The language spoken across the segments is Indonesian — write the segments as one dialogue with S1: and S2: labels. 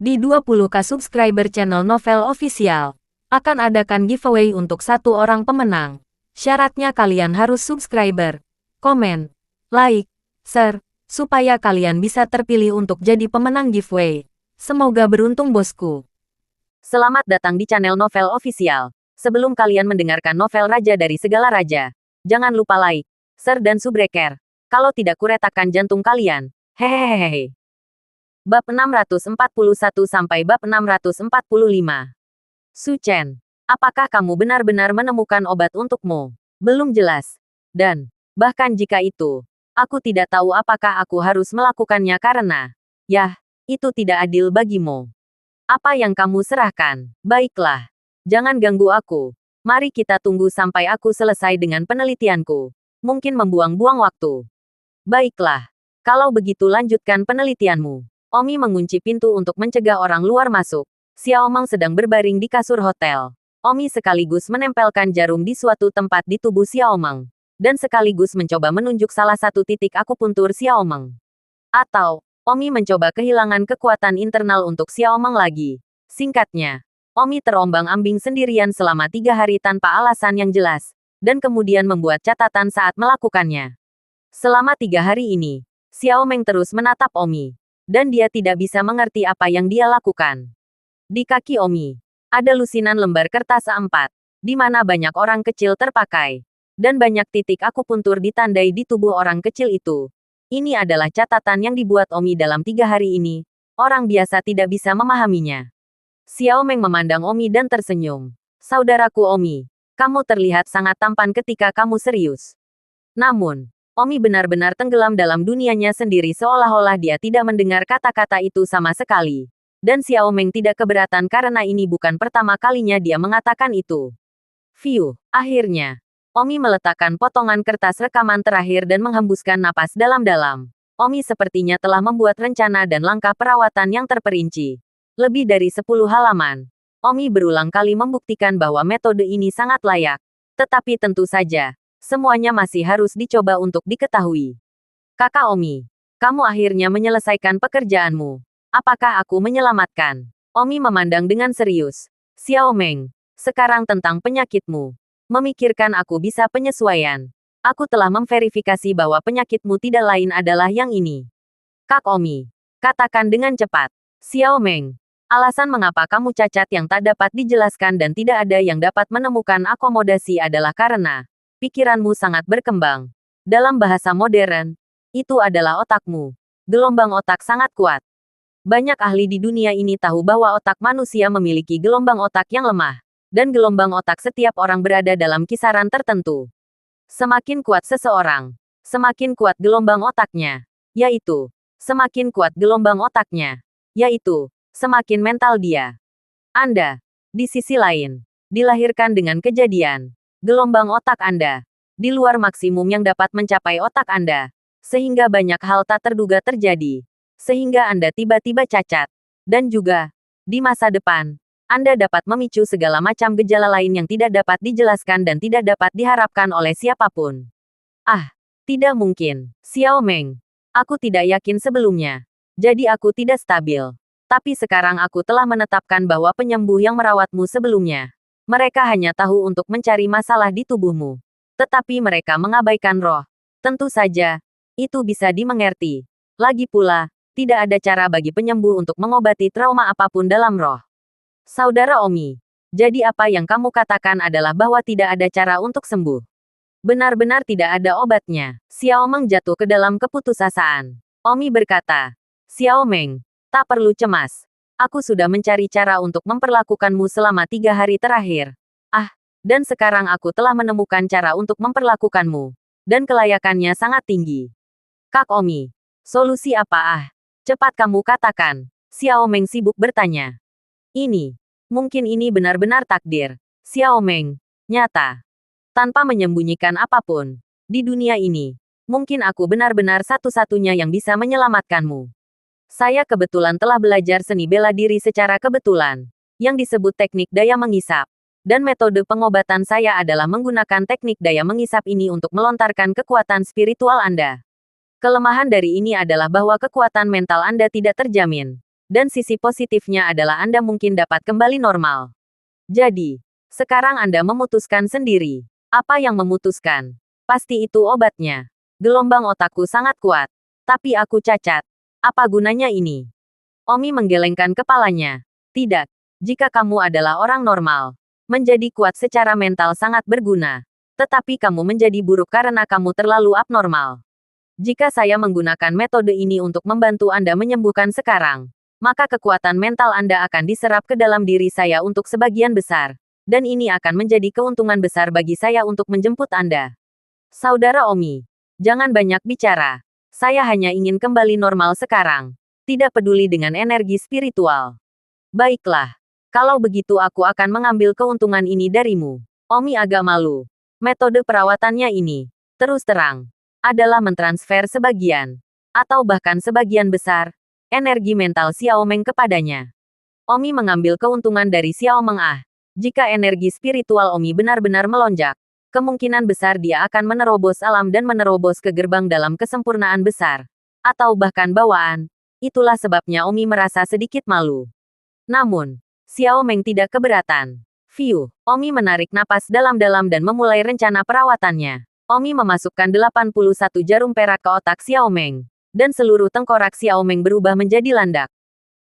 S1: Di 20k subscriber channel Novel Official, akan adakan giveaway untuk satu orang pemenang. Syaratnya kalian harus subscriber, komen, like, share, supaya kalian bisa terpilih untuk jadi pemenang giveaway. Semoga beruntung bosku.
S2: Selamat datang di channel Novel Official. Sebelum kalian mendengarkan novel Raja dari Segala Raja, jangan lupa like, share dan subscribe. Kalau tidak kuretakan jantung kalian. Hehehehe. Bab 641 sampai bab 645. Su Chen, apakah kamu benar-benar menemukan obat untukmu? Belum jelas. Dan, bahkan jika itu, aku tidak tahu apakah aku harus melakukannya karena, yah, itu tidak adil bagimu. Apa yang kamu serahkan? Baiklah. Jangan ganggu aku. Mari kita tunggu sampai aku selesai dengan penelitianku. Mungkin membuang-buang waktu. Baiklah. Kalau begitu lanjutkan penelitianmu. Omi mengunci pintu untuk mencegah orang luar masuk. Xiao Meng sedang berbaring di kasur hotel. Omi sekaligus menempelkan jarum di suatu tempat di tubuh Xiao Meng. Dan sekaligus mencoba menunjuk salah satu titik akupuntur Xiao Meng. Atau, Omi mencoba kehilangan kekuatan internal untuk Xiao Meng lagi. Singkatnya, Omi terombang-ambing sendirian selama 3 hari tanpa alasan yang jelas, dan kemudian membuat catatan saat melakukannya. Selama 3 hari ini, Xiao Meng terus menatap Omi. Dan dia tidak bisa mengerti apa yang dia lakukan. Di kaki Omi, ada lusinan lembar kertas A4, di mana banyak orang kecil terpakai. Dan banyak titik akupuntur ditandai di tubuh orang kecil itu. Ini adalah catatan yang dibuat Omi dalam 3 hari ini. Orang biasa tidak bisa memahaminya. Xiao Meng memandang Omi dan tersenyum. Saudaraku Omi, kamu terlihat sangat tampan ketika kamu serius. Namun, Omi benar-benar tenggelam dalam dunianya sendiri seolah-olah dia tidak mendengar kata-kata itu sama sekali. Dan Xiao Meng tidak keberatan karena ini bukan pertama kalinya dia mengatakan itu. Fiu, akhirnya. Omi meletakkan potongan kertas rekaman terakhir dan menghembuskan napas dalam-dalam. Omi sepertinya telah membuat rencana dan langkah perawatan yang terperinci. Lebih dari 10 halaman. Omi berulang kali membuktikan bahwa metode ini sangat layak. Tetapi tentu saja, semuanya masih harus dicoba untuk diketahui. Kakak Omi, kamu akhirnya menyelesaikan pekerjaanmu. Apakah aku menyelamatkan? Omi memandang dengan serius. Xiao Meng, sekarang tentang penyakitmu. Memikirkan aku bisa penyesuaian. Aku telah memverifikasi bahwa penyakitmu tidak lain adalah yang ini. Kak Omi, katakan dengan cepat. Xiao Meng, alasan mengapa kamu cacat yang tak dapat dijelaskan dan tidak ada yang dapat menemukan akomodasi adalah karena pikiranmu sangat berkembang. Dalam bahasa modern, itu adalah otakmu. Gelombang otak sangat kuat. Banyak ahli di dunia ini tahu bahwa otak manusia memiliki gelombang otak yang lemah. Dan gelombang otak setiap orang berada dalam kisaran tertentu. Semakin kuat seseorang, semakin kuat gelombang otaknya. Yaitu, semakin kuat gelombang otaknya. Yaitu, semakin mental dia. Anda, di sisi lain, dilahirkan dengan kejadian. Gelombang otak Anda, di luar maksimum yang dapat mencapai otak Anda. Sehingga banyak hal tak terduga terjadi. Sehingga Anda tiba-tiba cacat. Dan juga, di masa depan, Anda dapat memicu segala macam gejala lain yang tidak dapat dijelaskan dan tidak dapat diharapkan oleh siapapun. Ah, tidak mungkin. Xiao Meng, aku tidak yakin sebelumnya. Jadi aku tidak stabil. Tapi sekarang aku telah menetapkan bahwa penyembuh yang merawatmu sebelumnya. Mereka hanya tahu untuk mencari masalah di tubuhmu. Tetapi mereka mengabaikan roh. Tentu saja, itu bisa dimengerti. Lagi pula, tidak ada cara bagi penyembuh untuk mengobati trauma apapun dalam roh. Saudara Omi, jadi apa yang kamu katakan adalah bahwa tidak ada cara untuk sembuh. Benar-benar tidak ada obatnya. Xiao Meng jatuh ke dalam keputusasaan. Omi berkata, Xiao Meng, tak perlu cemas. Aku sudah mencari cara untuk memperlakukanmu selama 3 hari terakhir. Ah, dan sekarang aku telah menemukan cara untuk memperlakukanmu. Dan kelayakannya sangat tinggi. Kak Omi, solusi apa ah? Cepat kamu katakan. Xiao Meng sibuk bertanya. Mungkin ini benar-benar takdir. Xiao Meng, nyata. Tanpa menyembunyikan apapun. Di dunia ini, mungkin aku benar-benar satu-satunya yang bisa menyelamatkanmu. Saya kebetulan telah belajar seni bela diri secara kebetulan. Yang disebut teknik daya mengisap. Dan metode pengobatan saya adalah menggunakan teknik daya mengisap ini untuk melontarkan kekuatan spiritual Anda. Kelemahan dari ini adalah bahwa kekuatan mental Anda tidak terjamin. Dan sisi positifnya adalah Anda mungkin dapat kembali normal. Jadi, sekarang Anda memutuskan sendiri. Apa yang memutuskan? Pasti itu obatnya. Gelombang otakku sangat kuat. Tapi aku cacat. Apa gunanya ini? Omi menggelengkan kepalanya. Tidak. Jika kamu adalah orang normal, menjadi kuat secara mental sangat berguna. Tetapi kamu menjadi buruk karena kamu terlalu abnormal. Jika saya menggunakan metode ini untuk membantu Anda menyembuhkan sekarang, maka kekuatan mental Anda akan diserap ke dalam diri saya untuk sebagian besar. Dan ini akan menjadi keuntungan besar bagi saya untuk menjemput Anda. Saudara Omi, jangan banyak bicara. Saya hanya ingin kembali normal sekarang. Tidak peduli dengan energi spiritual. Baiklah. Kalau begitu aku akan mengambil keuntungan ini darimu. Omi agak malu. Metode perawatannya ini, terus terang, adalah mentransfer sebagian, atau bahkan sebagian besar, energi mental Xiao Meng kepadanya. Omi mengambil keuntungan dari Xiao Meng. Jika energi spiritual Omi benar-benar melonjak, kemungkinan besar dia akan menerobos alam dan menerobos ke gerbang dalam kesempurnaan besar. Atau bahkan bawaan. Itulah sebabnya Omi merasa sedikit malu. Namun, Xiao Meng tidak keberatan. Omi menarik napas dalam-dalam dan memulai rencana perawatannya. Omi memasukkan 81 jarum perak ke otak Xiao Meng. Dan seluruh tengkorak Xiao Meng berubah menjadi landak.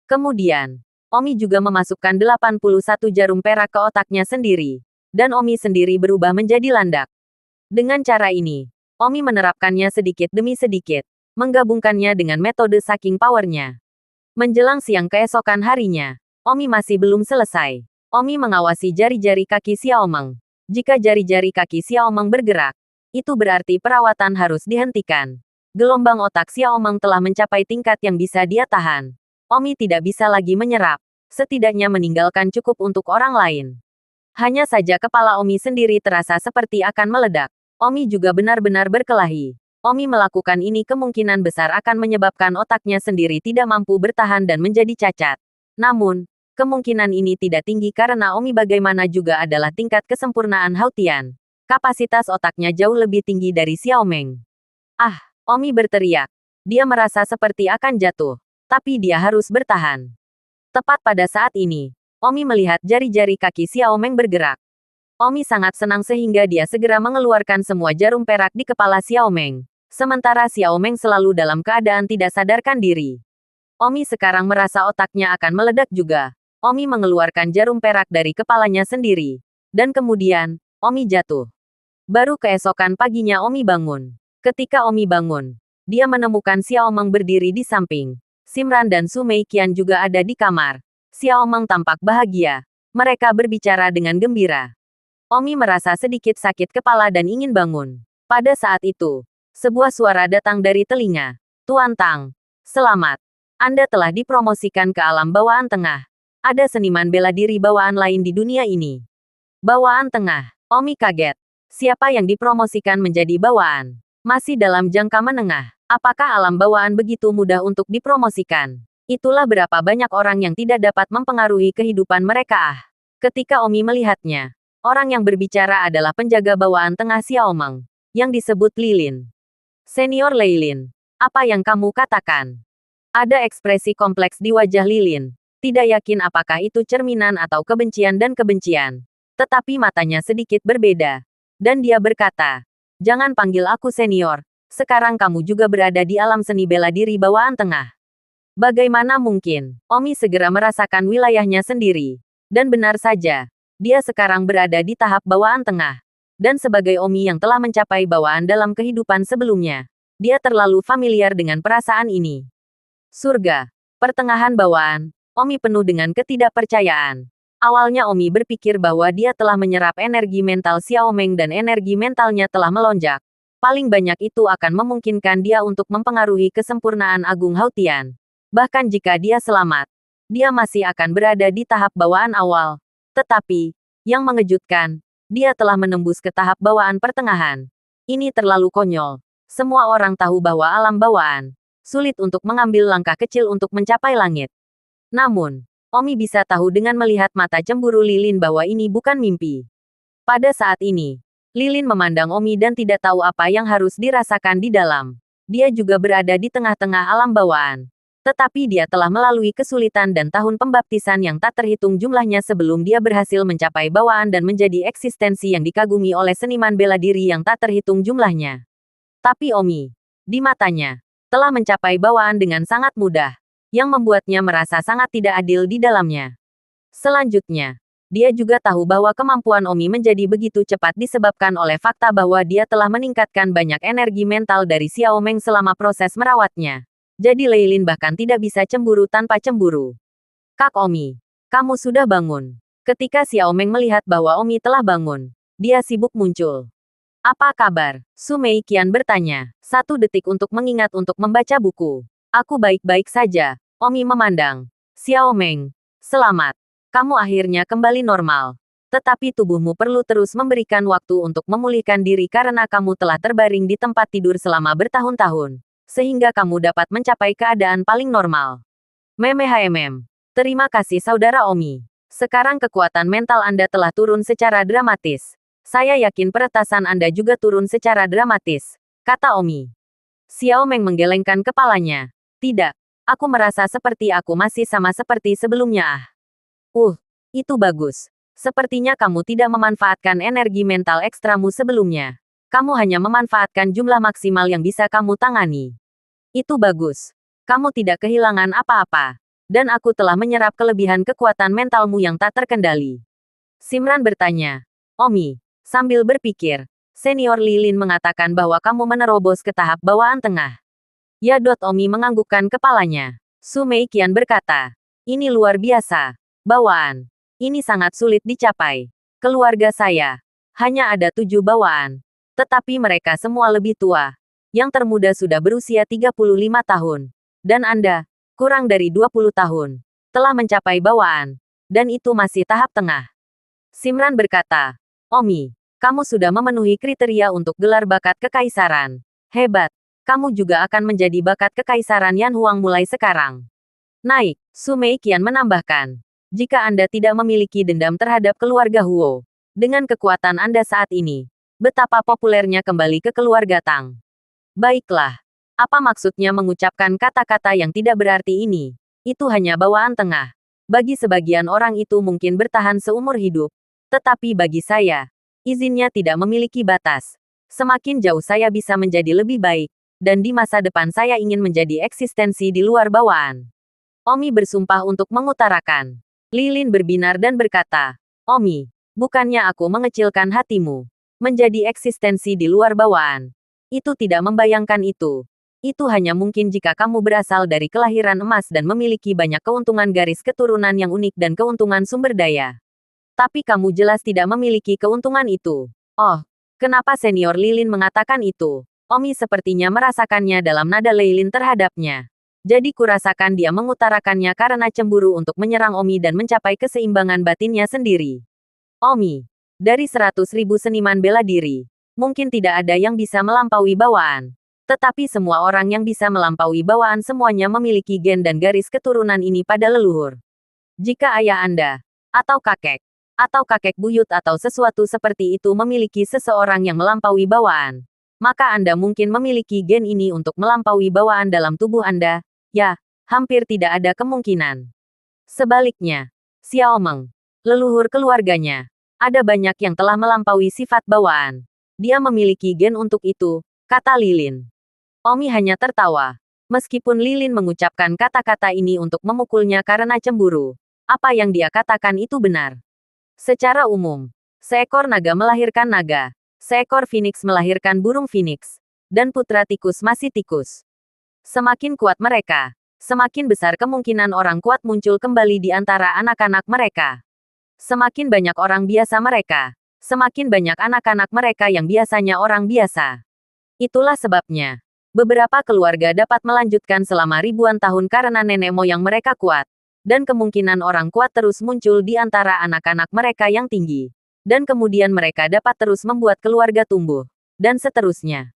S2: Kemudian, Omi juga memasukkan 81 jarum perak ke otaknya sendiri. Dan Omi sendiri berubah menjadi landak. Dengan cara ini, Omi menerapkannya sedikit demi sedikit, menggabungkannya dengan metode saking powernya. Menjelang siang keesokan harinya, Omi masih belum selesai. Omi mengawasi jari-jari kaki Xiao Meng. Jika jari-jari kaki Xiao Meng bergerak, itu berarti perawatan harus dihentikan. Gelombang otak Xiao Meng telah mencapai tingkat yang bisa dia tahan. Omi tidak bisa lagi menyerap, setidaknya meninggalkan cukup untuk orang lain. Hanya saja kepala Omi sendiri terasa seperti akan meledak. Omi juga benar-benar berkelahi. Omi melakukan ini kemungkinan besar akan menyebabkan otaknya sendiri tidak mampu bertahan dan menjadi cacat. Namun, kemungkinan ini tidak tinggi karena Omi bagaimana juga adalah tingkat kesempurnaan Hautian. Kapasitas otaknya jauh lebih tinggi dari Xiao Meng. Omi berteriak. Dia merasa seperti akan jatuh. Tapi dia harus bertahan. Tepat pada saat ini, Omi melihat jari-jari kaki Xiao Meng bergerak. Omi sangat senang sehingga dia segera mengeluarkan semua jarum perak di kepala Xiao Meng. Sementara Xiao Meng selalu dalam keadaan tidak sadarkan diri. Omi sekarang merasa otaknya akan meledak juga. Omi mengeluarkan jarum perak dari kepalanya sendiri. Dan kemudian, Omi jatuh. Baru keesokan paginya Omi bangun. Ketika Omi bangun, dia menemukan Xiao Meng berdiri di samping. Simran dan Su Meiqian juga ada di kamar. Xiao Meng tampak bahagia. Mereka berbicara dengan gembira. Omi merasa sedikit sakit kepala dan ingin bangun. Pada saat itu, sebuah suara datang dari telinga. Tuan Tang, selamat. Anda telah dipromosikan ke alam bawaan tengah. Ada seniman bela diri bawaan lain di dunia ini. Bawaan tengah. Omi kaget. Siapa yang dipromosikan menjadi bawaan? Masih dalam jangka menengah. Apakah alam bawaan begitu mudah untuk dipromosikan? Itulah berapa banyak orang yang tidak dapat mempengaruhi kehidupan mereka. Ketika Omi melihatnya, orang yang berbicara adalah penjaga bawaan tengah Xiao Meng, yang disebut Lilin. Senior Lilin, apa yang kamu katakan? Ada ekspresi kompleks di wajah Lilin. Tidak yakin apakah itu cerminan atau kebencian dan kebencian. Tetapi matanya sedikit berbeda. Dan dia berkata, jangan panggil aku senior. Sekarang kamu juga berada di alam seni bela diri bawaan tengah. Bagaimana mungkin? Omi segera merasakan wilayahnya sendiri. Dan benar saja, dia sekarang berada di tahap bawaan tengah. Dan sebagai Omi yang telah mencapai bawaan dalam kehidupan sebelumnya, dia terlalu familiar dengan perasaan ini. Surga, pertengahan bawaan, Omi penuh dengan ketidakpercayaan. Awalnya Omi berpikir bahwa dia telah menyerap energi mental Xiao Meng dan energi mentalnya telah melonjak. Paling banyak itu akan memungkinkan dia untuk mempengaruhi kesempurnaan Agung Hautian. Bahkan jika dia selamat, dia masih akan berada di tahap bawaan awal. Tetapi, yang mengejutkan, dia telah menembus ke tahap bawaan pertengahan. Ini terlalu konyol. Semua orang tahu bahwa alam bawaan sulit untuk mengambil langkah kecil untuk mencapai langit. Namun, Omi bisa tahu dengan melihat mata cemburu Lilin bahwa ini bukan mimpi. Pada saat ini, Lilin memandang Omi dan tidak tahu apa yang harus dirasakan di dalam. Dia juga berada di tengah-tengah alam bawaan. Tetapi dia telah melalui kesulitan dan tahun pembaptisan yang tak terhitung jumlahnya sebelum dia berhasil mencapai bawaan dan menjadi eksistensi yang dikagumi oleh seniman bela diri yang tak terhitung jumlahnya. Tapi Omi, di matanya, telah mencapai bawaan dengan sangat mudah, yang membuatnya merasa sangat tidak adil di dalamnya. Selanjutnya, dia juga tahu bahwa kemampuan Omi menjadi begitu cepat disebabkan oleh fakta bahwa dia telah meningkatkan banyak energi mental dari Xiao Meng selama proses merawatnya. Jadi Leilin bahkan tidak bisa cemburu tanpa cemburu. Kak Omi, kamu sudah bangun. Ketika Xiao Meng melihat bahwa Omi telah bangun, dia sibuk muncul. Apa kabar? Su Mei Qian bertanya. 1 detik untuk mengingat untuk membaca buku. Aku baik-baik saja. Omi memandang. Xiao Meng, selamat. Kamu akhirnya kembali normal. Tetapi tubuhmu perlu terus memberikan waktu untuk memulihkan diri karena kamu telah terbaring di tempat tidur selama bertahun-tahun. Sehingga kamu dapat mencapai keadaan paling normal. Terima kasih saudara Omi. Sekarang kekuatan mental Anda telah turun secara dramatis. Saya yakin peretasan Anda juga turun secara dramatis, kata Omi. Xiao Meng menggelengkan kepalanya. Tidak, aku merasa seperti aku masih sama seperti sebelumnya. Itu bagus. Sepertinya kamu tidak memanfaatkan energi mental ekstramu sebelumnya. Kamu hanya memanfaatkan jumlah maksimal yang bisa kamu tangani. Itu bagus. Kamu tidak kehilangan apa-apa. Dan aku telah menyerap kelebihan kekuatan mentalmu yang tak terkendali. Simran bertanya. Omi, sambil berpikir, Senior Lilin mengatakan bahwa kamu menerobos ke tahap bawaan tengah. Ya. Omi menganggukkan kepalanya. Su Mei Qian berkata, ini luar biasa. Bawaan. Ini sangat sulit dicapai. Keluarga saya. Hanya ada 7 bawaan. Tetapi mereka semua lebih tua. Yang termuda sudah berusia 35 tahun. Dan Anda, kurang dari 20 tahun. Telah mencapai bawaan. Dan itu masih tahap tengah. Simran berkata, Omi, kamu sudah memenuhi kriteria untuk gelar bakat kekaisaran. Hebat. Kamu juga akan menjadi bakat kekaisaran Yan Huang mulai sekarang. Naik, Su Mei Qian menambahkan. Jika Anda tidak memiliki dendam terhadap keluarga Huo, dengan kekuatan Anda saat ini, betapa populernya kembali ke keluarga Tang. Baiklah. Apa maksudnya mengucapkan kata-kata yang tidak berarti ini? Itu hanya bawaan tengah. Bagi sebagian orang itu mungkin bertahan seumur hidup. Tetapi bagi saya, izinnya tidak memiliki batas. Semakin jauh saya bisa menjadi lebih baik, dan di masa depan saya ingin menjadi eksistensi di luar bawaan. Omi bersumpah untuk mengutarakan. Lilin berbinar dan berkata, Omi, bukannya aku mengecilkan hatimu. Menjadi eksistensi di luar bawaan. Itu tidak membayangkan itu. Itu hanya mungkin jika kamu berasal dari kelahiran emas dan memiliki banyak keuntungan garis keturunan yang unik dan keuntungan sumber daya. Tapi kamu jelas tidak memiliki keuntungan itu. Oh, kenapa Senior Lilin mengatakan itu? Omi sepertinya merasakannya dalam nada Lilin terhadapnya. Jadi kurasakan dia mengutarakannya karena cemburu untuk menyerang Omi dan mencapai keseimbangan batinnya sendiri. Omi, dari 100.000 seniman bela diri, mungkin tidak ada yang bisa melampaui bawaan. Tetapi semua orang yang bisa melampaui bawaan semuanya memiliki gen dan garis keturunan ini pada leluhur. Jika ayah Anda, atau kakek buyut atau sesuatu seperti itu memiliki seseorang yang melampaui bawaan, maka Anda mungkin memiliki gen ini untuk melampaui bawaan dalam tubuh Anda. Ya, hampir tidak ada kemungkinan. Sebaliknya, Xiao Meng, leluhur keluarganya, ada banyak yang telah melampaui sifat bawaan. Dia memiliki gen untuk itu, kata Lilin. Omi hanya tertawa. Meskipun Lilin mengucapkan kata-kata ini untuk memukulnya karena cemburu, apa yang dia katakan itu benar. Secara umum, seekor naga melahirkan naga, seekor phoenix melahirkan burung phoenix, dan putra tikus masih tikus. Semakin kuat mereka, semakin besar kemungkinan orang kuat muncul kembali di antara anak-anak mereka. Semakin banyak orang biasa mereka, semakin banyak anak-anak mereka yang biasanya orang biasa. Itulah sebabnya, beberapa keluarga dapat melanjutkan selama ribuan tahun karena nenek moyang mereka kuat. Dan kemungkinan orang kuat terus muncul di antara anak-anak mereka yang tinggi. Dan kemudian mereka dapat terus membuat keluarga tumbuh. Dan seterusnya.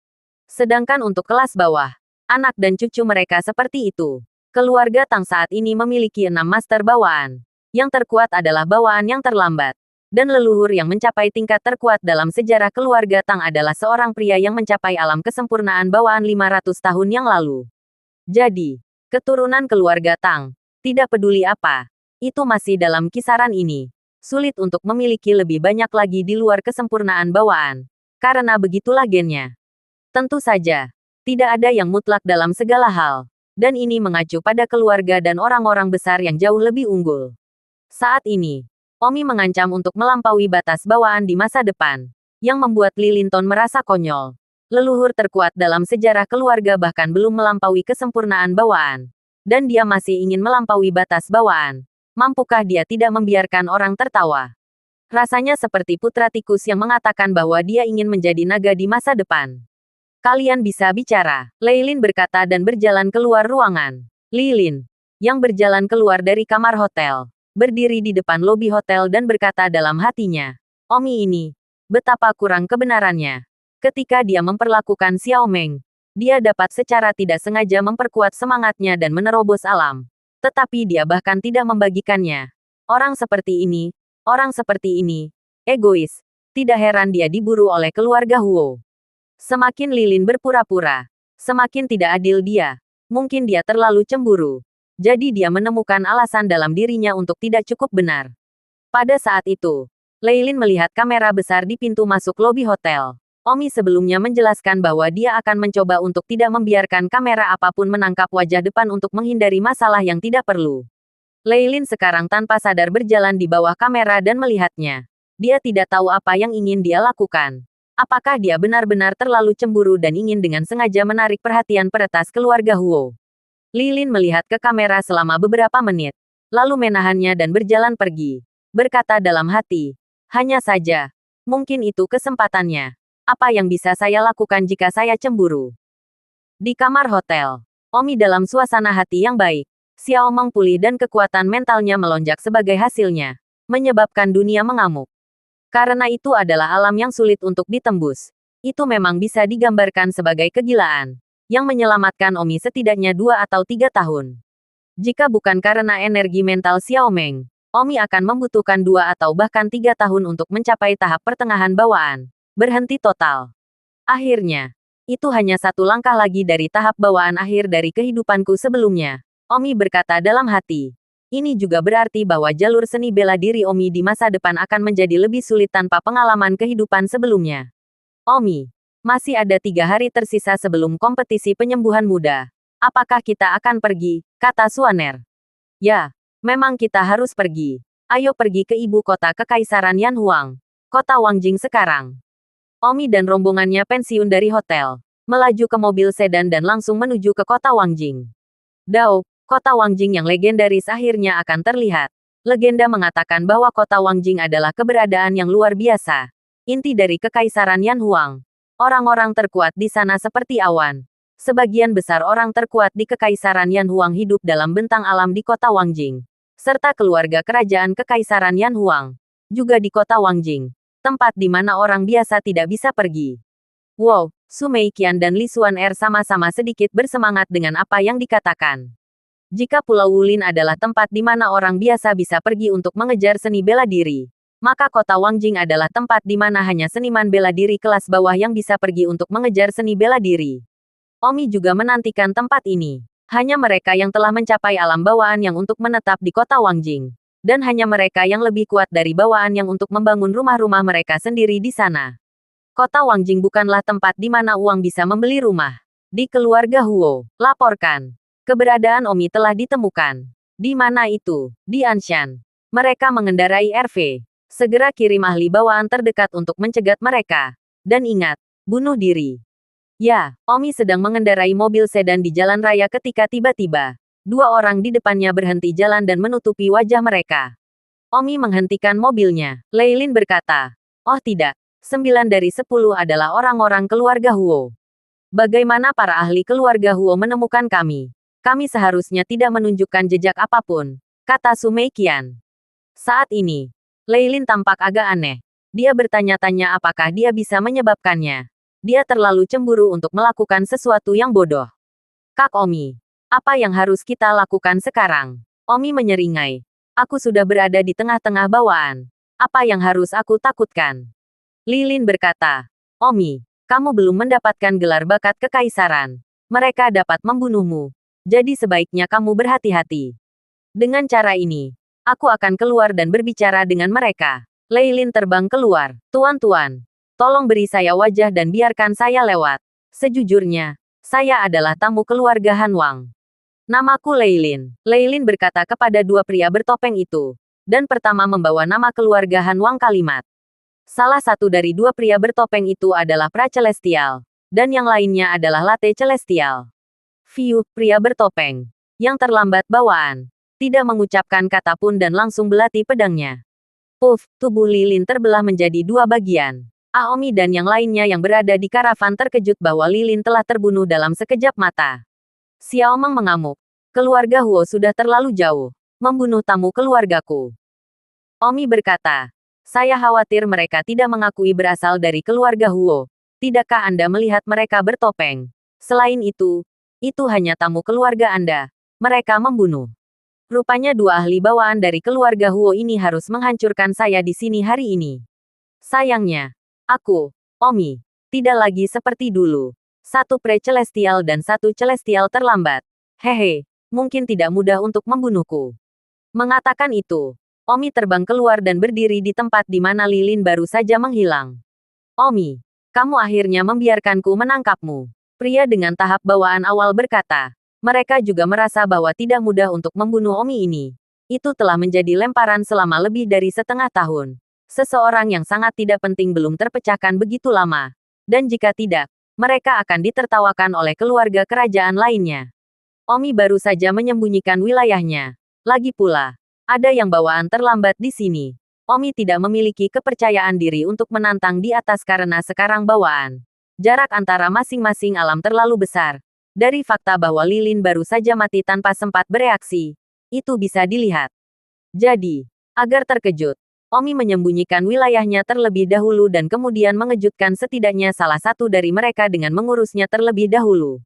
S2: Sedangkan untuk kelas bawah, anak dan cucu mereka seperti itu. Keluarga Tang saat ini memiliki 6 master bawaan. Yang terkuat adalah bawaan yang terlambat. Dan leluhur yang mencapai tingkat terkuat dalam sejarah keluarga Tang adalah seorang pria yang mencapai alam kesempurnaan bawaan 500 tahun yang lalu. Jadi, Keturunan keluarga Tang. Tidak peduli apa. Itu masih dalam kisaran ini. Sulit untuk memiliki lebih banyak lagi di luar kesempurnaan bawaan. Karena begitulah gennya. Tentu saja. Tidak ada yang mutlak dalam segala hal. Dan ini mengacu pada keluarga dan orang-orang besar yang jauh lebih unggul. Saat ini, Omi mengancam untuk melampaui batas bawaan di masa depan. Yang membuat Li Linton merasa konyol. Leluhur terkuat dalam sejarah keluarga bahkan belum melampaui kesempurnaan bawaan. Dan dia masih ingin melampaui batas bawaan. Mampukah dia tidak membiarkan orang tertawa? Rasanya seperti putra tikus yang mengatakan bahwa dia ingin menjadi naga di masa depan. Kalian bisa bicara, Leilin berkata dan berjalan keluar ruangan. Lilin, yang berjalan keluar dari kamar hotel, berdiri di depan lobi hotel dan berkata dalam hatinya, Omi ini, betapa kurang kebenarannya. Ketika dia memperlakukan Xiao Meng, dia dapat secara tidak sengaja memperkuat semangatnya dan menerobos alam. Tetapi dia bahkan tidak membagikannya. Orang seperti ini, egois. Tidak heran dia diburu oleh keluarga Huo. Semakin Lilin berpura-pura, semakin tidak adil dia. Mungkin dia terlalu cemburu. Jadi dia menemukan alasan dalam dirinya untuk tidak cukup benar. Pada saat itu, Leilin melihat kamera besar di pintu masuk lobi hotel. Omi sebelumnya menjelaskan bahwa dia akan mencoba untuk tidak membiarkan kamera apapun menangkap wajah depan untuk menghindari masalah yang tidak perlu. Leilin sekarang tanpa sadar berjalan di bawah kamera dan melihatnya. Dia tidak tahu apa yang ingin dia lakukan. Apakah dia benar-benar terlalu cemburu dan ingin dengan sengaja menarik perhatian peretas keluarga Huo? Lilin melihat ke kamera selama beberapa menit, lalu menahannya dan berjalan pergi. Berkata dalam hati, hanya saja, mungkin itu kesempatannya. Apa yang bisa saya lakukan jika saya cemburu? Di kamar hotel, Omi dalam suasana hati yang baik. Xiao Meng pulih dan kekuatan mentalnya melonjak sebagai hasilnya, menyebabkan dunia mengamuk. Karena itu adalah alam yang sulit untuk ditembus. Itu memang bisa digambarkan sebagai kegilaan, yang menyelamatkan Omi setidaknya 2 atau 3 tahun. Jika bukan karena energi mental Xiao Meng, Omi akan membutuhkan 2 atau bahkan 3 tahun untuk mencapai tahap pertengahan bawaan. Berhenti total. Akhirnya, itu hanya satu langkah lagi dari tahap bawaan akhir dari kehidupanku sebelumnya. Omi berkata dalam hati. Ini juga berarti bahwa jalur seni bela diri Omi di masa depan akan menjadi lebih sulit tanpa pengalaman kehidupan sebelumnya. Omi, masih ada 3 hari tersisa sebelum kompetisi penyembuhan muda. Apakah kita akan pergi? Kata Suaner. Ya, memang kita harus pergi. Ayo pergi ke ibu kota kekaisaran Yanhuang. Kota Wangjing sekarang. Omi dan rombongannya pensiun dari hotel, melaju ke mobil sedan dan langsung menuju ke kota Wangjing. Dao, kota Wangjing yang legendaris akhirnya akan terlihat. Legenda mengatakan bahwa kota Wangjing adalah keberadaan yang luar biasa. Inti dari kekaisaran Yanhuang. Orang-orang terkuat di sana seperti awan. Sebagian besar orang terkuat di kekaisaran Yanhuang hidup dalam bentang alam di kota Wangjing. Serta keluarga kerajaan kekaisaran Yanhuang. Juga di kota Wangjing. Tempat di mana orang biasa tidak bisa pergi. Wow, Su Meiqian dan Li Xuan-er sama-sama sedikit bersemangat dengan apa yang dikatakan. Jika Pulau Wulin adalah tempat di mana orang biasa bisa pergi untuk mengejar seni bela diri, maka kota Wangjing adalah tempat di mana hanya seniman bela diri kelas bawah yang bisa pergi untuk mengejar seni bela diri. Omi juga menantikan tempat ini. Hanya mereka yang telah mencapai alam bawaan yang untuk menetap di kota Wangjing. Dan hanya mereka yang lebih kuat dari bawaan yang untuk membangun rumah-rumah mereka sendiri di sana. Kota Wangjing bukanlah tempat di mana uang bisa membeli rumah. Di keluarga Huo, laporkan. Keberadaan Omi telah ditemukan. Di mana itu? Di Anshan. Mereka mengendarai RV. Segera kirim ahli bawaan terdekat untuk mencegat mereka. Dan ingat, bunuh diri. Ya, Omi sedang mengendarai mobil sedan di jalan raya ketika tiba-tiba 2 orang di depannya berhenti jalan dan menutupi wajah mereka. Omi menghentikan mobilnya. Leilin berkata, oh tidak, 9 dari 10 adalah orang-orang keluarga Huo. Bagaimana para ahli keluarga Huo menemukan kami? Kami seharusnya tidak menunjukkan jejak apapun, kata Su Meiqian. Saat ini, Leilin tampak agak aneh. Dia bertanya-tanya apakah dia bisa menyebabkannya. Dia terlalu cemburu untuk melakukan sesuatu yang bodoh. Kak Omi. Apa yang harus kita lakukan sekarang? Omi menyeringai. Aku sudah berada di tengah-tengah bawaan. Apa yang harus aku takutkan? Lilin berkata, Omi, kamu belum mendapatkan gelar bakat kekaisaran. Mereka dapat membunuhmu. Jadi sebaiknya kamu berhati-hati. Dengan cara ini, aku akan keluar dan berbicara dengan mereka. Lei Lin terbang keluar. Tuan-tuan, tolong beri saya wajah dan biarkan saya lewat. Sejujurnya, saya adalah tamu keluarga Han Wang. Namaku Lei Lin. Lei Lin berkata kepada dua pria bertopeng itu. Dan pertama membawa nama keluarga Han Wang kalimat. Salah satu dari dua pria bertopeng itu adalah Pra Celestial. Dan yang lainnya adalah Latte Celestial. Fiu, pria bertopeng. Yang terlambat bawaan. Tidak mengucapkan kata pun dan langsung belati pedangnya. Puff, tubuh Lilin terbelah menjadi dua bagian. Aomi dan yang lainnya yang berada di karavan terkejut bahwa Lilin telah terbunuh dalam sekejap mata. Xiaomeng mengamuk. Keluarga Huo sudah terlalu jauh. Membunuh tamu keluargaku. Omi berkata, saya khawatir mereka tidak mengakui berasal dari keluarga Huo. Tidakkah Anda melihat mereka bertopeng? Selain itu hanya tamu keluarga Anda. Mereka membunuh. Rupanya dua ahli bawaan dari keluarga Huo ini harus menghancurkan saya di sini hari ini. Sayangnya, aku, Omi, tidak lagi seperti dulu. Satu pre-celestial dan satu celestial terlambat. Hehe, mungkin tidak mudah untuk membunuhku. Mengatakan itu, Omi terbang keluar dan berdiri di tempat di mana Lilin baru saja menghilang. Omi, kamu akhirnya membiarkanku menangkapmu. Pria dengan tahap bawaan awal berkata. Mereka juga merasa bahwa tidak mudah untuk membunuh Omi ini. Itu telah menjadi lemparan selama lebih dari setengah tahun. Seseorang yang sangat tidak penting belum terpecahkan begitu lama. Dan jika tidak, mereka akan ditertawakan oleh keluarga kerajaan lainnya. Omi baru saja menyembunyikan wilayahnya. Lagi pula, ada yang bawaan terlambat di sini. Omi tidak memiliki kepercayaan diri untuk menantang di atas karena sekarang bawaan. Jarak antara masing-masing alam terlalu besar. Dari fakta bahwa Lilin baru saja mati tanpa sempat bereaksi, itu bisa dilihat. Jadi, agar terkejut, Omi menyembunyikan wilayahnya terlebih dahulu dan kemudian mengejutkan setidaknya salah satu dari mereka dengan mengurusnya terlebih dahulu.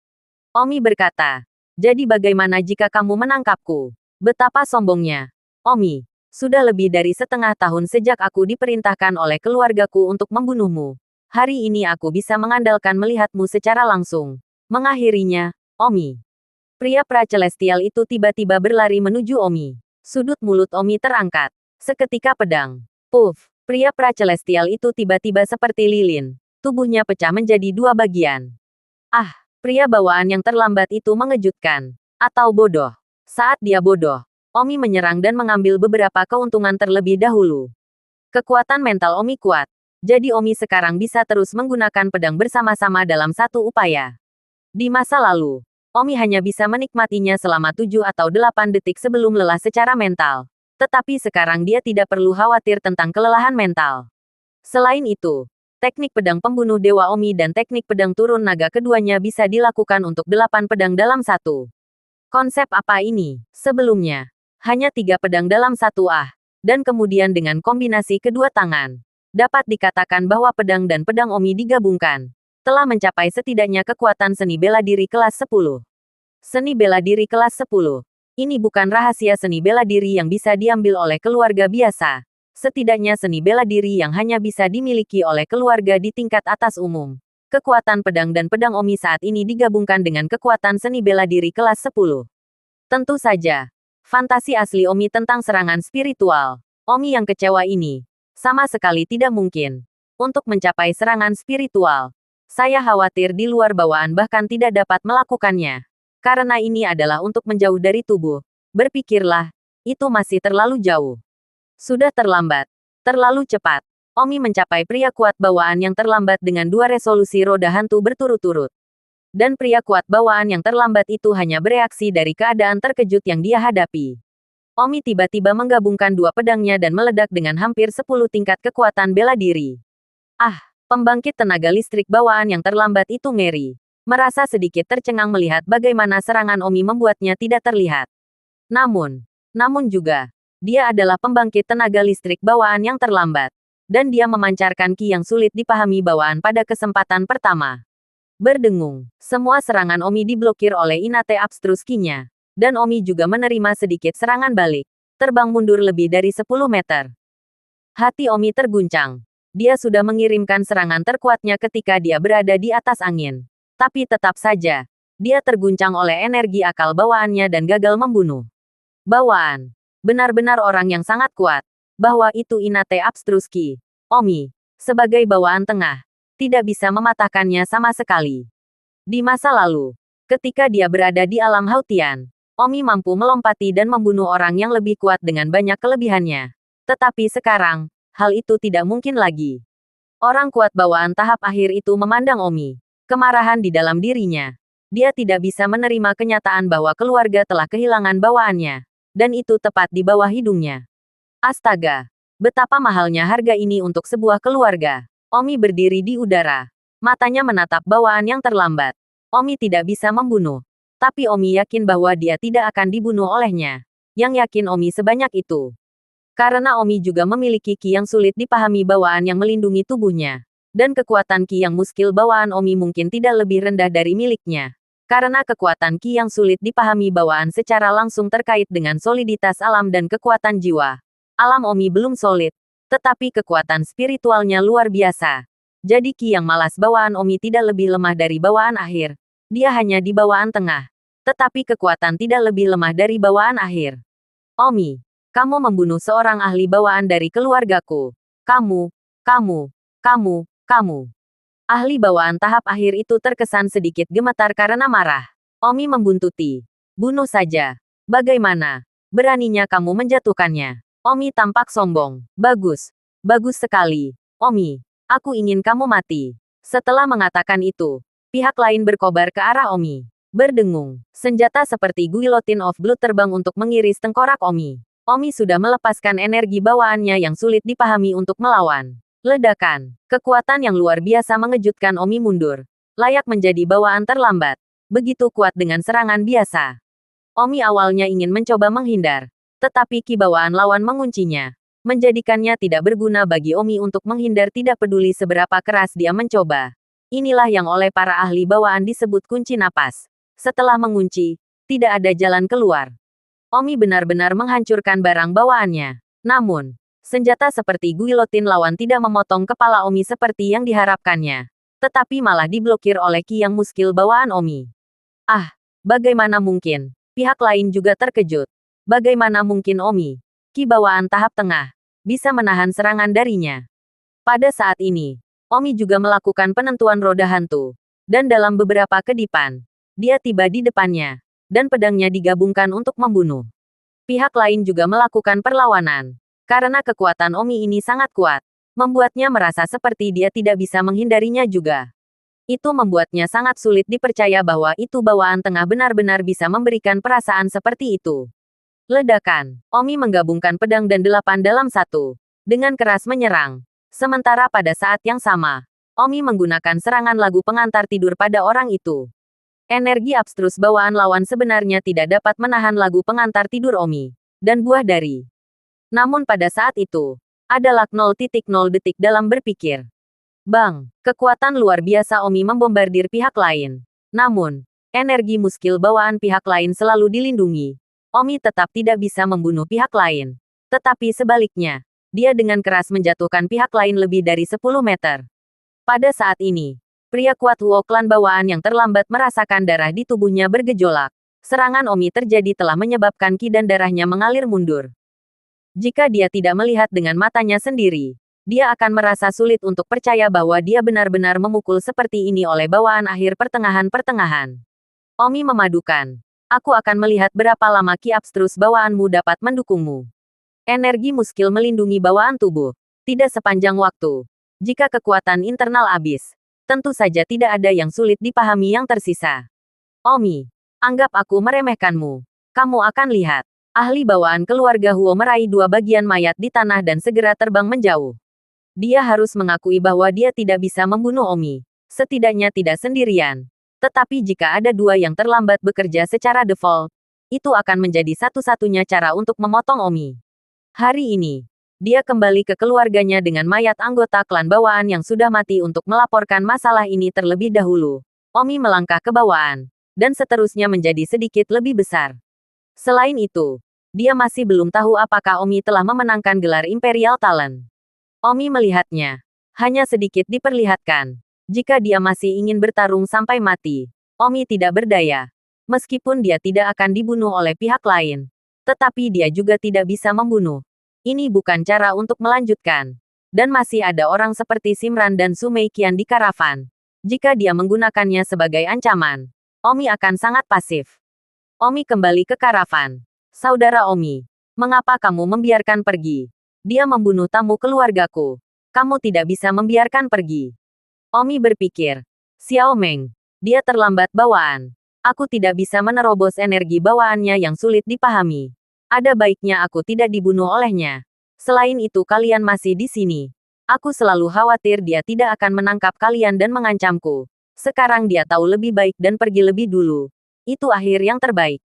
S2: Omi berkata, jadi bagaimana jika kamu menangkapku? Betapa sombongnya. Omi, sudah lebih dari setengah tahun sejak aku diperintahkan oleh keluargaku untuk membunuhmu. Hari ini aku bisa mengandalkan melihatmu secara langsung. Mengakhirinya, Omi. Pria pra-celestial itu tiba-tiba berlari menuju Omi. Sudut mulut Omi terangkat. Seketika pedang. Puff, pria pra-celestial itu tiba-tiba seperti lilin. Tubuhnya pecah menjadi dua bagian. Ah, pria bawaan yang terlambat itu mengejutkan. Atau bodoh. Saat dia bodoh, Omi menyerang dan mengambil beberapa keuntungan terlebih dahulu. Kekuatan mental Omi kuat. Jadi Omi sekarang bisa terus menggunakan pedang bersama-sama dalam satu upaya. Di masa lalu, Omi hanya bisa menikmatinya selama 7 atau 8 detik sebelum lelah secara mental. Tetapi sekarang dia tidak perlu khawatir tentang kelelahan mental. Selain itu, teknik pedang pembunuh Dewa Omi dan teknik pedang turun naga keduanya bisa dilakukan untuk 8 pedang dalam satu. Konsep apa ini? Sebelumnya, hanya 3 pedang dalam satu dan kemudian dengan kombinasi kedua tangan. Dapat dikatakan bahwa pedang dan pedang Omi digabungkan. Telah mencapai setidaknya kekuatan seni bela diri kelas 10. Seni bela diri kelas 10. Ini bukan rahasia seni bela diri yang bisa diambil oleh keluarga biasa. Setidaknya seni bela diri yang hanya bisa dimiliki oleh keluarga di tingkat atas umum. Kekuatan pedang dan pedang Omi saat ini digabungkan dengan kekuatan seni bela diri kelas 10. Tentu saja, fantasi asli Omi tentang serangan spiritual. Omi yang kecewa ini, sama sekali tidak mungkin. Untuk mencapai serangan spiritual, saya khawatir di luar bawaan bahkan tidak dapat melakukannya. Karena ini adalah untuk menjauh dari tubuh. Berpikirlah, itu masih terlalu jauh. Sudah terlambat. Terlalu cepat. Omi mencapai pria kuat bawaan yang terlambat dengan 2 resolusi roda hantu berturut-turut. Dan pria kuat bawaan yang terlambat itu hanya bereaksi dari keadaan terkejut yang dia hadapi. Omi tiba-tiba menggabungkan 2 pedangnya dan meledak dengan hampir 10 tingkat kekuatan bela diri. Pembangkit tenaga listrik bawaan yang terlambat itu ngeri. Merasa sedikit tercengang melihat bagaimana serangan Omi membuatnya tidak terlihat. Namun juga, dia adalah pembangkit tenaga listrik bawaan yang terlambat. Dan dia memancarkan ki yang sulit dipahami bawaan pada kesempatan pertama. Berdengung, semua serangan Omi diblokir oleh Inate Abstrus Ki-nya. Dan Omi juga menerima sedikit serangan balik. Terbang mundur lebih dari 10 meter. Hati Omi terguncang. Dia sudah mengirimkan serangan terkuatnya ketika dia berada di atas angin. Tapi tetap saja, Dia terguncang oleh energi akal bawaannya dan gagal membunuh. Bawaan. Benar-benar orang yang sangat kuat. Bahwa itu Inate Abstrus Ki. Omi. Sebagai bawaan tengah. Tidak bisa mematahkannya sama sekali. Di masa lalu. Ketika dia berada di alam Hautian. Omi mampu melompati dan membunuh orang yang lebih kuat dengan banyak kelebihannya. Tetapi sekarang, hal itu tidak mungkin lagi. Orang kuat bawaan tahap akhir itu memandang Omi. Kemarahan di dalam dirinya. Dia tidak bisa menerima kenyataan bahwa keluarga telah kehilangan bawaannya. Dan itu tepat di bawah hidungnya. Astaga! Betapa mahalnya harga ini untuk sebuah keluarga. Omi berdiri di udara. Matanya menatap bawaan yang terlambat. Omi tidak bisa membunuh. Tapi Omi yakin bahwa dia tidak akan dibunuh olehnya. Yang yakin Omi sebanyak itu. Karena Omi juga memiliki ki yang sulit dipahami bawaan yang melindungi tubuhnya. Dan kekuatan ki yang muskil bawaan Omi mungkin tidak lebih rendah dari miliknya. Karena kekuatan ki yang sulit dipahami bawaan secara langsung terkait dengan soliditas alam dan kekuatan jiwa. Alam Omi belum solid, tetapi kekuatan spiritualnya luar biasa. Jadi ki yang malas bawaan Omi tidak lebih lemah dari bawaan akhir. Dia hanya di bawaan tengah. Tetapi kekuatan tidak lebih lemah dari bawaan akhir. Omi, kamu membunuh seorang ahli bawaan dari keluargaku. Kamu. Ahli bawaan tahap akhir itu terkesan sedikit gemetar karena marah. Omi membuntuti. Bunuh saja. Bagaimana? Beraninya kamu menjatuhkannya. Omi tampak sombong. Bagus. Bagus sekali. Omi, aku ingin kamu mati. Setelah mengatakan itu, pihak lain berkobar ke arah Omi. Berdengung. Senjata seperti Guillotine of Blood terbang untuk mengiris tengkorak Omi. Omi sudah melepaskan energi bawaannya yang sulit dipahami untuk melawan. Ledakan. Kekuatan yang luar biasa mengejutkan Omi mundur. Layak menjadi bawaan terlambat. Begitu kuat dengan serangan biasa. Omi awalnya ingin mencoba menghindar. Tetapi ki bawaan lawan menguncinya. Menjadikannya tidak berguna bagi Omi untuk menghindar tidak peduli seberapa keras dia mencoba. Inilah yang oleh para ahli bawaan disebut kunci napas. Setelah mengunci, tidak ada jalan keluar. Omi benar-benar menghancurkan barang bawaannya. Namun, senjata seperti guillotine lawan tidak memotong kepala Omi seperti yang diharapkannya. Tetapi malah diblokir oleh ki yang muskil bawaan Omi. Ah, bagaimana mungkin? Pihak lain juga terkejut. Bagaimana mungkin Omi, ki bawaan tahap tengah, bisa menahan serangan darinya? Pada saat ini, Omi juga melakukan penentuan roda hantu. Dan dalam beberapa kedipan, dia tiba di depannya. Dan pedangnya digabungkan untuk membunuh. Pihak lain juga melakukan perlawanan. Karena kekuatan Omi ini sangat kuat, membuatnya merasa seperti dia tidak bisa menghindarinya juga. Itu membuatnya sangat sulit dipercaya bahwa itu bawaan tengah benar-benar bisa memberikan perasaan seperti itu. Ledakan. Omi menggabungkan pedang dan 8 dalam 1. Dengan keras menyerang. Sementara pada saat yang sama, Omi menggunakan serangan lagu pengantar tidur pada orang itu. Energi abstrus bawaan lawan sebenarnya tidak dapat menahan lagu pengantar tidur Omi. Dan buah dari. Namun pada saat itu, adalah 0,0 detik dalam berpikir. Bang, kekuatan luar biasa Omi membombardir pihak lain. Namun, energi muskil bawaan pihak lain selalu dilindungi. Omi tetap tidak bisa membunuh pihak lain. Tetapi sebaliknya, dia dengan keras menjatuhkan pihak lain lebih dari 10 meter. Pada saat ini, pria kuat Huo klan bawaan yang terlambat merasakan darah di tubuhnya bergejolak. Serangan Omi terjadi telah menyebabkan ki dan darahnya mengalir mundur. Jika dia tidak melihat dengan matanya sendiri, dia akan merasa sulit untuk percaya bahwa dia benar-benar memukul seperti ini oleh bawaan akhir pertengahan-pertengahan. Omi memadukan. Aku akan melihat berapa lama ki abstrus bawaanmu dapat mendukungmu. Energi muskil melindungi bawaan tubuh. Tidak sepanjang waktu. Jika kekuatan internal habis, tentu saja tidak ada yang sulit dipahami yang tersisa. Omi, anggap aku meremehkanmu. Kamu akan lihat. Ahli bawaan keluarga Huo meraih 2 bagian mayat di tanah dan segera terbang menjauh. Dia harus mengakui bahwa dia tidak bisa membunuh Omi. Setidaknya tidak sendirian. Tetapi jika ada 2 yang terlambat bekerja secara default, itu akan menjadi satu-satunya cara untuk memotong Omi. Hari ini, dia kembali ke keluarganya dengan mayat anggota klan bawaan yang sudah mati untuk melaporkan masalah ini terlebih dahulu. Omi melangkah ke bawaan, dan seterusnya menjadi sedikit lebih besar. Selain itu, dia masih belum tahu apakah Omi telah memenangkan gelar Imperial Talent. Omi melihatnya. Hanya sedikit diperlihatkan. Jika dia masih ingin bertarung sampai mati, Omi tidak berdaya. Meskipun dia tidak akan dibunuh oleh pihak lain. Tetapi dia juga tidak bisa membunuh. Ini bukan cara untuk melanjutkan. Dan masih ada orang seperti Simran dan Sumeikian di karavan. Jika dia menggunakannya sebagai ancaman, Omi akan sangat pasif. Omi kembali ke karavan. Saudara Omi, mengapa kamu membiarkan pergi? Dia membunuh tamu keluargaku. Kamu tidak bisa membiarkan pergi. Omi berpikir. Xiao Meng. Dia terlambat bawaan. Aku tidak bisa menerobos energi bawaannya yang sulit dipahami. Ada baiknya aku tidak dibunuh olehnya. Selain itu kalian masih di sini. Aku selalu khawatir dia tidak akan menangkap kalian dan mengancamku. Sekarang dia tahu lebih baik dan pergi lebih dulu. Itu akhir yang terbaik.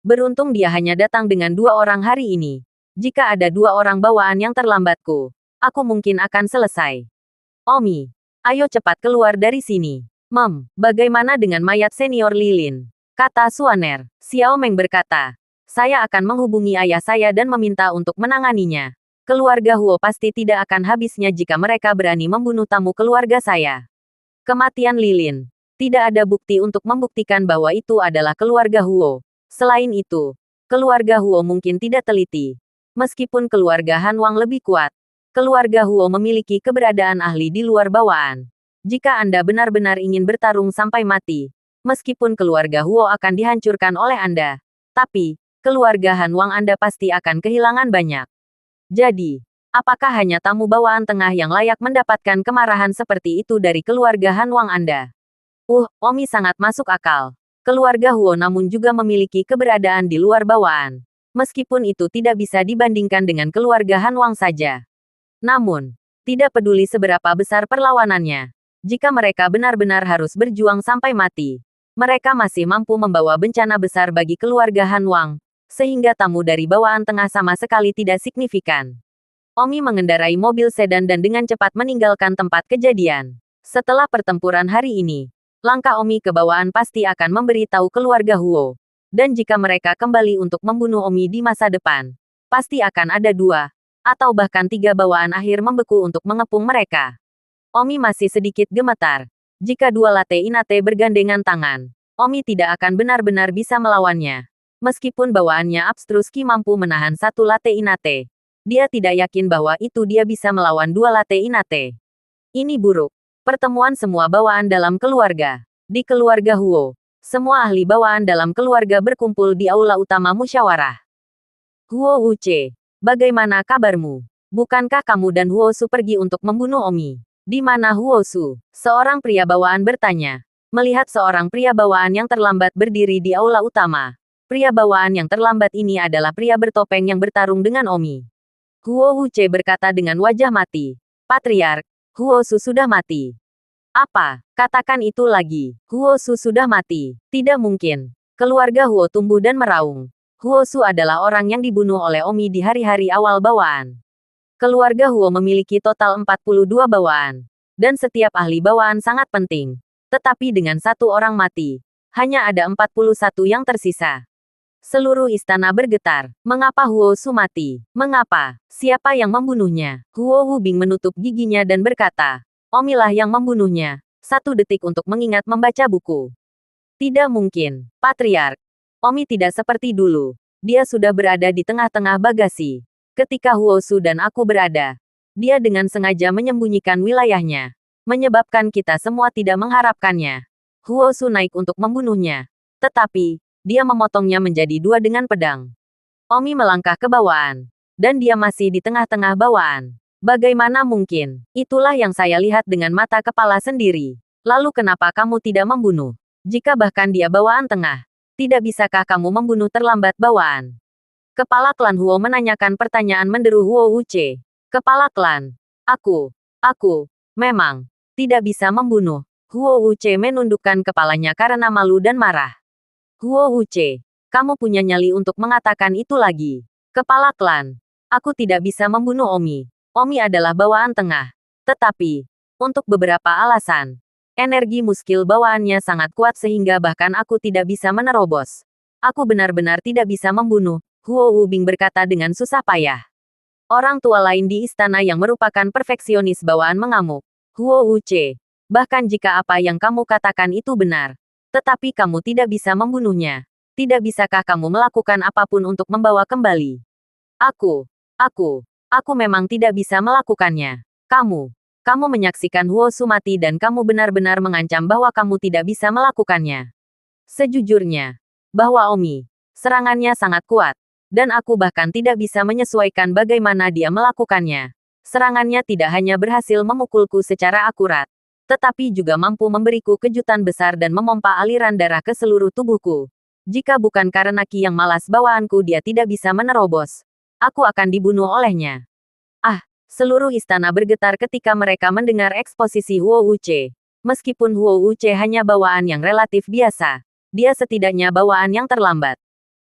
S2: Beruntung dia hanya datang dengan 2 orang hari ini. Jika ada 2 orang bawaan yang terlambatku, aku mungkin akan selesai. Omi, ayo cepat keluar dari sini. Bagaimana dengan mayat senior Lilin? Kata Suaner. Xiao Meng berkata, saya akan menghubungi ayah saya dan meminta untuk menanganinya. Keluarga Huo pasti tidak akan habisnya jika mereka berani membunuh tamu keluarga saya. Kematian Lilin. Tidak ada bukti untuk membuktikan bahwa itu adalah keluarga Huo. Selain itu, keluarga Huo mungkin tidak teliti. Meskipun keluarga Han Wang lebih kuat, keluarga Huo memiliki keberadaan ahli di luar bawaan. Jika Anda benar-benar ingin bertarung sampai mati, meskipun keluarga Huo akan dihancurkan oleh Anda, tapi keluarga Han Wang Anda pasti akan kehilangan banyak. Jadi, apakah hanya tamu bawaan tengah yang layak mendapatkan kemarahan seperti itu dari keluarga Han Wang Anda? Omi sangat masuk akal. Keluarga Huo namun juga memiliki keberadaan di luar bawaan. Meskipun itu tidak bisa dibandingkan dengan keluarga Han Wang saja. Namun, tidak peduli seberapa besar perlawanannya. Jika mereka benar-benar harus berjuang sampai mati, mereka masih mampu membawa bencana besar bagi keluarga Han Wang, sehingga tamu dari bawaan tengah sama sekali tidak signifikan. Omi mengendarai mobil sedan dan dengan cepat meninggalkan tempat kejadian. Setelah pertempuran hari ini, langkah Omi ke bawaan pasti akan memberi tahu keluarga Huo. Dan jika mereka kembali untuk membunuh Omi di masa depan, pasti akan ada 2, atau bahkan 3 bawaan akhir membeku untuk mengepung mereka. Omi masih sedikit gemetar. Jika 2 latte inate bergandengan tangan, Omi tidak akan benar-benar bisa melawannya. Meskipun bawaannya abstrus Qi mampu menahan 1 latte inate, dia tidak yakin bahwa itu dia bisa melawan 2 latte inate. Ini buruk. Pertemuan semua bawaan dalam keluarga. Di keluarga Huo, semua ahli bawaan dalam keluarga berkumpul di aula utama musyawarah. Huo Wuce, bagaimana kabarmu? Bukankah kamu dan Huo Su pergi untuk membunuh Omi? Di mana Huo Su? Seorang pria bawaan bertanya. Melihat seorang pria bawaan yang terlambat berdiri di aula utama. Pria bawaan yang terlambat ini adalah pria bertopeng yang bertarung dengan Omi. Huo Wuce berkata dengan wajah mati. Patriark, Huo Su sudah mati. Apa? Katakan itu lagi. Huo Su sudah mati. Tidak mungkin. Keluarga Huo tumbuh dan meraung. Huo Su adalah orang yang dibunuh oleh Omi di hari-hari awal bawaan. Keluarga Huo memiliki total 42 bawaan. Dan setiap ahli bawaan sangat penting. Tetapi dengan 1 orang mati, hanya ada 41 yang tersisa. Seluruh istana bergetar. Mengapa Huo Su mati? Mengapa? Siapa yang membunuhnya? Huo Wubing menutup giginya dan berkata, Omilah yang membunuhnya. 1 detik untuk mengingat membaca buku. Tidak mungkin, Patriark. Omi tidak seperti dulu. Dia sudah berada di tengah-tengah bagasi. Ketika Huo Su dan aku berada, dia dengan sengaja menyembunyikan wilayahnya, menyebabkan kita semua tidak mengharapkannya. Huo Su naik untuk membunuhnya. Tetapi, dia memotongnya menjadi 2 dengan pedang. Omi melangkah ke bawaan. Dan dia masih di tengah-tengah bawaan. Bagaimana mungkin? Itulah yang saya lihat dengan mata kepala sendiri. Lalu kenapa kamu tidak membunuh? Jika bahkan dia bawaan tengah, tidak bisakah kamu membunuh terlambat bawaan? Kepala klan Huo menanyakan pertanyaan menderu Huo Wuce. Kepala klan. Aku, memang, tidak bisa membunuh. Huo Wuce menundukkan kepalanya karena malu dan marah. Huo Wuce, kamu punya nyali untuk mengatakan itu lagi. Kepala klan. Aku tidak bisa membunuh Omi. Omi adalah bawaan tengah. Tetapi, untuk beberapa alasan, energi muskil bawaannya sangat kuat sehingga bahkan aku tidak bisa menerobos. Aku benar-benar tidak bisa membunuh. Huo Wubing berkata dengan susah payah. Orang tua lain di istana yang merupakan perfeksionis bawaan mengamuk. Huo Wuce, bahkan jika apa yang kamu katakan itu benar, Tetapi kamu tidak bisa membunuhnya. Tidak bisakah kamu melakukan apapun untuk membawa kembali? Aku memang tidak bisa melakukannya. Kamu menyaksikan Huo Su mati dan kamu benar-benar mengancam bahwa kamu tidak bisa melakukannya. Sejujurnya, bahwa Omi, serangannya sangat kuat. Dan aku bahkan tidak bisa menyesuaikan bagaimana dia melakukannya. Serangannya tidak hanya berhasil memukulku secara akurat, tetapi juga mampu memberiku kejutan besar dan memompa aliran darah ke seluruh tubuhku. Jika bukan karena ki yang malas bawaanku dia tidak bisa menerobos. Aku akan dibunuh olehnya. Seluruh istana bergetar ketika mereka mendengar eksposisi Huo Wuce. Meskipun Huo Wuce hanya bawaan yang relatif biasa, dia setidaknya bawaan yang terlambat.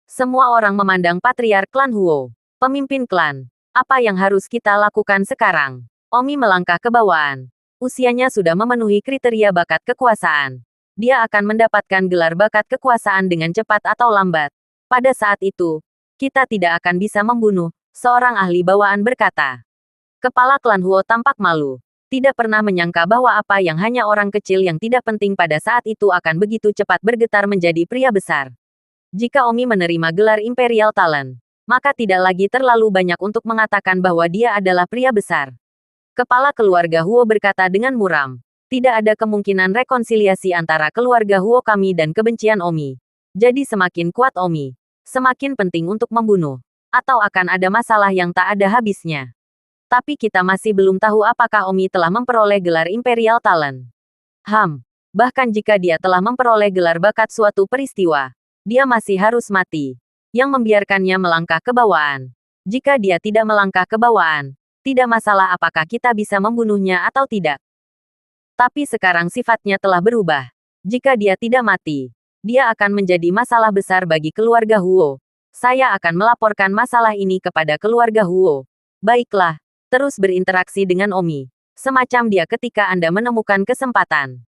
S2: Semua orang memandang patriark klan Huo. Pemimpin klan, apa yang harus kita lakukan sekarang? Omi melangkah ke bawaan. Usianya sudah memenuhi kriteria bakat kekuasaan. Dia akan mendapatkan gelar bakat kekuasaan dengan cepat atau lambat. Pada saat itu, kita tidak akan bisa membunuh, seorang ahli bawaan berkata. Kepala klan Huo tampak malu. Tidak pernah menyangka bahwa apa yang hanya orang kecil yang tidak penting pada saat itu akan begitu cepat bergetar menjadi pria besar. Jika Omi menerima gelar Imperial Talent, maka tidak lagi terlalu banyak untuk mengatakan bahwa dia adalah pria besar. Kepala keluarga Huo berkata dengan muram. Tidak ada kemungkinan rekonsiliasi antara keluarga Huo kami dan kebencian Omi. Jadi semakin kuat Omi, semakin penting untuk membunuh. Atau akan ada masalah yang tak ada habisnya. Tapi kita masih belum tahu apakah Omi telah memperoleh gelar Imperial Talent. Bahkan jika dia telah memperoleh gelar bakat suatu peristiwa, dia masih harus mati. Yang membiarkannya melangkah ke bawaan. Jika dia tidak melangkah ke bawaan, tidak masalah apakah kita bisa membunuhnya atau tidak. Tapi sekarang sifatnya telah berubah. Jika dia tidak mati, dia akan menjadi masalah besar bagi keluarga Huo. Saya akan melaporkan masalah ini kepada keluarga Huo. Baiklah. Terus berinteraksi dengan Omi. Semacam dia ketika Anda menemukan kesempatan.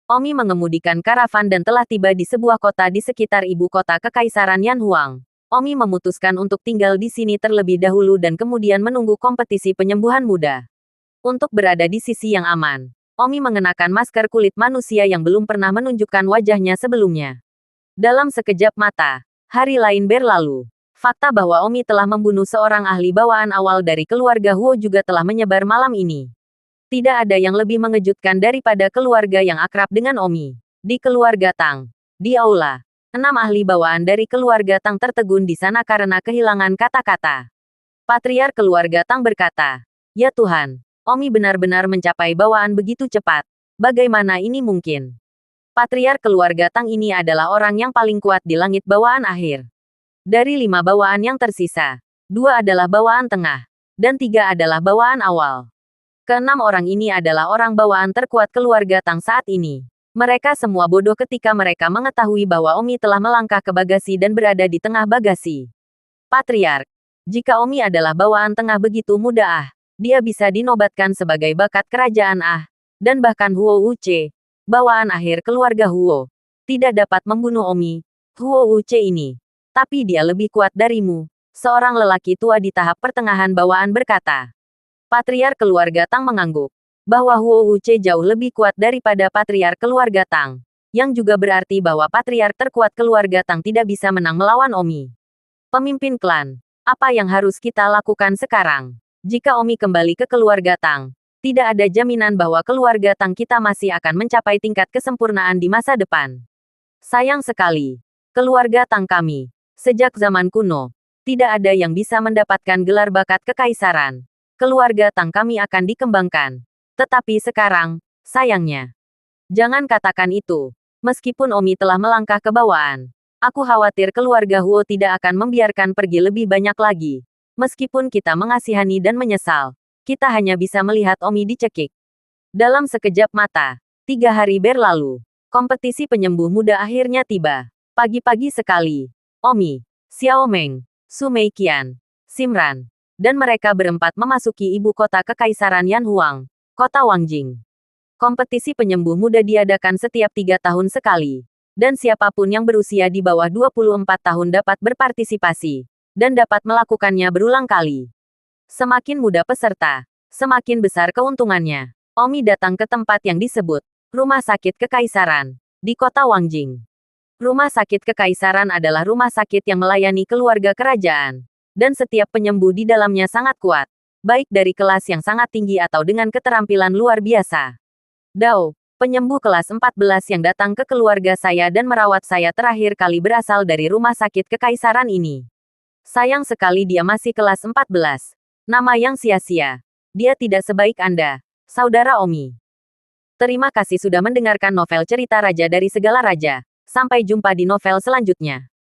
S2: Omi mengemudikan karavan dan telah tiba di sebuah kota di sekitar ibu kota Kekaisaran Yanhuang. Omi memutuskan untuk tinggal di sini terlebih dahulu dan kemudian menunggu kompetisi penyembuhan muda. Untuk berada di sisi yang aman, Omi mengenakan masker kulit manusia yang belum pernah menunjukkan wajahnya sebelumnya. Dalam sekejap mata, hari lain berlalu. Fakta bahwa Omi telah membunuh seorang ahli bawaan awal dari keluarga Huo juga telah menyebar malam ini. Tidak ada yang lebih mengejutkan daripada keluarga yang akrab dengan Omi. Di keluarga Tang, di aula, 6 ahli bawaan dari keluarga Tang tertegun di sana karena kehilangan kata-kata. Patriark keluarga Tang berkata, "Ya Tuhan, Omi benar-benar mencapai bawaan begitu cepat. Bagaimana ini mungkin?" Patriark keluarga Tang ini adalah orang yang paling kuat di langit bawaan akhir. Dari 5 bawaan yang tersisa, 2 adalah bawaan tengah, dan 3 adalah bawaan awal. Keenam orang ini adalah orang bawaan terkuat keluarga Tang saat ini. Mereka semua bodoh ketika mereka mengetahui bahwa Omi telah melangkah ke bagasi dan berada di tengah bagasi. Patriark, jika Omi adalah bawaan tengah begitu muda dia bisa dinobatkan sebagai bakat kerajaan dan bahkan Huo Wuce, bawaan akhir keluarga Huo, tidak dapat membunuh Omi, Huo Wuce ini. Tapi dia lebih kuat darimu. Seorang lelaki tua di tahap pertengahan bawaan berkata. Patriark keluarga Tang mengangguk. Bahwa Huo Wuce jauh lebih kuat daripada patriark keluarga Tang. Yang juga berarti bahwa patriark terkuat keluarga Tang tidak bisa menang melawan Omi. Pemimpin klan, apa yang harus kita lakukan sekarang? Jika Omi kembali ke keluarga Tang, tidak ada jaminan bahwa keluarga Tang kita masih akan mencapai tingkat kesempurnaan di masa depan. Sayang sekali. Keluarga Tang kami. Sejak zaman kuno, tidak ada yang bisa mendapatkan gelar bakat kekaisaran. Keluarga Tang kami akan dikembangkan. Tetapi sekarang, sayangnya. Jangan katakan itu. Meskipun Omi telah melangkah ke bawaan, aku khawatir keluarga Huo tidak akan membiarkan pergi lebih banyak lagi. Meskipun kita mengasihani dan menyesal, kita hanya bisa melihat Omi dicekik. Dalam sekejap mata, 3 hari berlalu. Kompetisi penyembuh muda akhirnya tiba. Pagi-pagi sekali. Omi, Xiao Meng, Su Meiqian, Simran, dan mereka berempat memasuki ibu kota Kekaisaran Yanhuang, kota Wangjing. Kompetisi penyembuh muda diadakan setiap 3 tahun sekali, dan siapapun yang berusia di bawah 24 tahun dapat berpartisipasi, dan dapat melakukannya berulang kali. Semakin muda peserta, semakin besar keuntungannya. Omi datang ke tempat yang disebut Rumah Sakit Kekaisaran. Di kota Wangjing, rumah sakit kekaisaran adalah rumah sakit yang melayani keluarga kerajaan. Dan setiap penyembuh di dalamnya sangat kuat. Baik dari kelas yang sangat tinggi atau dengan keterampilan luar biasa. Dao, penyembuh kelas 14 yang datang ke keluarga saya dan merawat saya terakhir kali berasal dari rumah sakit kekaisaran ini. Sayang sekali dia masih kelas 14. Nama yang sia-sia. Dia tidak sebaik Anda, Saudara Omi. Terima kasih sudah mendengarkan novel cerita Raja dari Segala Raja. Sampai jumpa di novel selanjutnya.